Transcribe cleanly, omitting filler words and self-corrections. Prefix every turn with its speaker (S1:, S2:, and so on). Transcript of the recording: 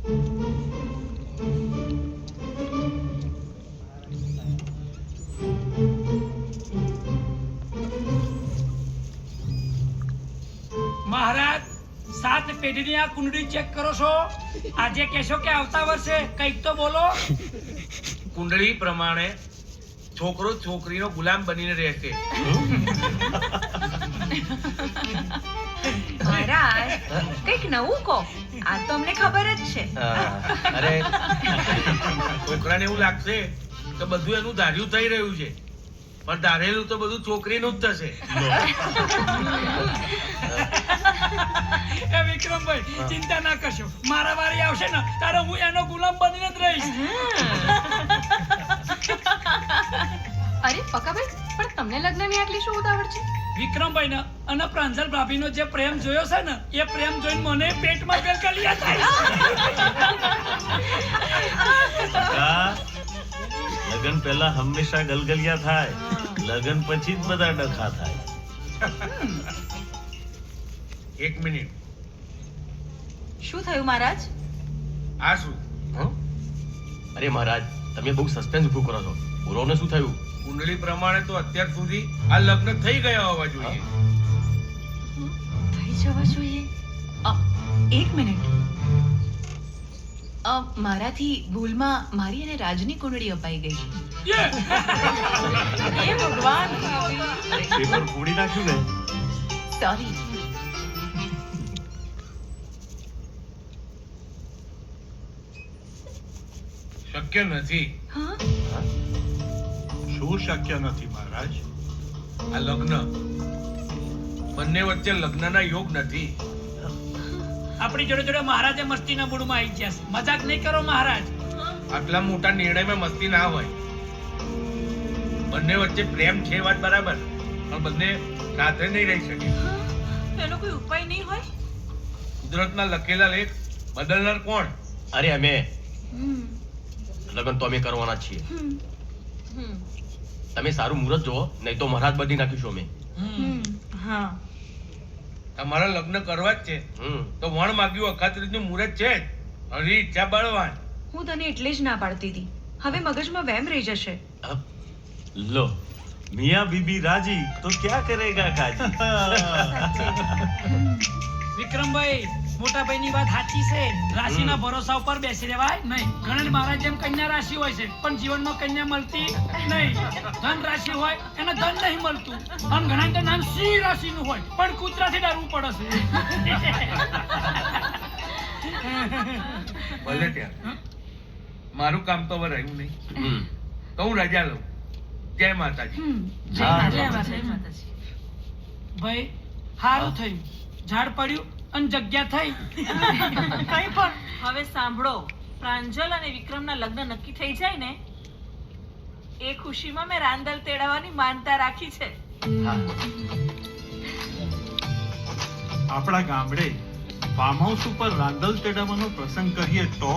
S1: મહારાજ 7 પેઢીની આ કુંડળી ચેક કરો છો. આજે કહેશો કે આવતા વર્ષે કંઈક તો બોલો.
S2: કુંડળી પ્રમાણે છોકરો છોકરીનો ગુલામ બનીને રહેશે.
S3: મહારાજ કંઈક નવું કહો, આ તો અમને ખબર જ છે.
S4: અરે
S2: છોકરાને એવું લાગશે કે બધું એનું ધાર્યું થઈ રહ્યું છે, પણ ધારેલું તો બધું છોકરીનું જ થશે.
S1: એ વિક્રમભાઈ ચિંતા ના કરશો, મારા વારી આવશે ને ત્યારે હું એનો ગુલામ બનીને જ રહીશ.
S5: અરે પકાભાઈ, પણ તમને લગ્નની આટલી શું ઉતાવળ છે?
S1: વિક્રમભાઈ ને અને પ્રાંજલ ભાભીનો જે પ્રેમ જોયો છે ને એ પ્રેમ જોઈને મને પેટમાં ગલગલિયા થાય.
S6: લગન પહેલા હંમેશા ગલગલિયા થાય, લગન પછી જ બધા ડખા થાય.
S2: 1 મિનિટ.
S3: શું થયું મહારાજ?
S2: આ શું?
S4: અરે મહારાજ, તમે બહુ સસ્પેન્સ ઉભું કરો છો. બોલો ને, શું થયું?
S2: કુંડળી પ્રમાણે તો અત્યાર સુધી આ લગ્ન થઈ ગયા હોવા જોઈએ.
S3: થઈ જવા જોઈએ. 1 મિનિટ. મારાથી ભૂલમાં મારી અને રાજની કુંડળી અપાઈ ગઈ. એ ભગવાન,
S6: પેપર ફોડી નાખ્યું ને.
S3: સોરી.
S2: શક્ય નથી.
S3: હા,
S6: શું શક્ય નથી મહારાજ?
S2: આ લગ્ન બંને વચ્ચે લગ્નના યોગ નથી.
S1: આપણી જોડે જોડે મહારાજે મસ્તીના મૂડમાં આવી ગયા છે. મજાક નહીં કરો મહારાજ.
S2: આટલા મોટા નિર્ણયમાં મસ્તી ના હોય. બંને વચ્ચે પ્રેમ છે વાત બરાબર, પણ બંને સાથે નહીં રહી શકે.
S3: એનો કોઈ ઉપાય નહીં હોય?
S2: કુદરતના લખેલા લેખ બદલનાર કોણ?
S4: અરે અમે લગન તો અમે કરવાના જ છીએ. તમે સારું મુહૂર્ત જોવો, નહીં તો મહારાજ બદલી નાખીશું અમે.
S3: હા,
S2: તમારા લગ્ન કરવા જ છે તો વણ માગ્યું અખાત્રીજનું મુહૂર્ત છે જ. હરી ઈચ્છા બળવાન.
S3: હું તને એટલે જ ના પાડતી હતી. હવે મગજમાં વહેમ રહી જશે.
S6: લો, મિયા બીબી રાજી તો ક્યાં કરેગા કાજી.
S1: વિક્રમભાઈ, મોટા ભાઈની વાત સાચી છે. રાશિના ભરોસા ઉપર બેસી રહેવાય નહીં. ઘણા મહારાજ જેમ કન્યા રાશિ હોય છે, પણ જીવનમાં કન્યા મળતી નહીં. ધન રાશિ હોય એને ધન નહીં મળતું, અને ઘણા તો નામ સિંહ રાશિનું હોય પણ કૂતરાથી ડરવું પડે છે.
S2: ભલે ત્યાં મારું કામ તો હવે રહ્યું નહીં, તો હું રજા લઉં. જય માતાજી.
S1: ભાઈ, સારું થયું, ઝાડ પડ્યું અને જગ્યા થઈ.
S3: કઈ પણ હવે સાંભળો, પ્રાંજલ અને વિક્રમના લગ્ન નક્કી થઈ જાય ને એ ખુશીમાં મેં રાંદલ તેડાવવાની માનતા રાખી છે.
S7: આપણા ગામડે ફાર્મ હાઉસ ઉપર રાંદલ તેડાવવાનો પ્રસંગ કરીએ તો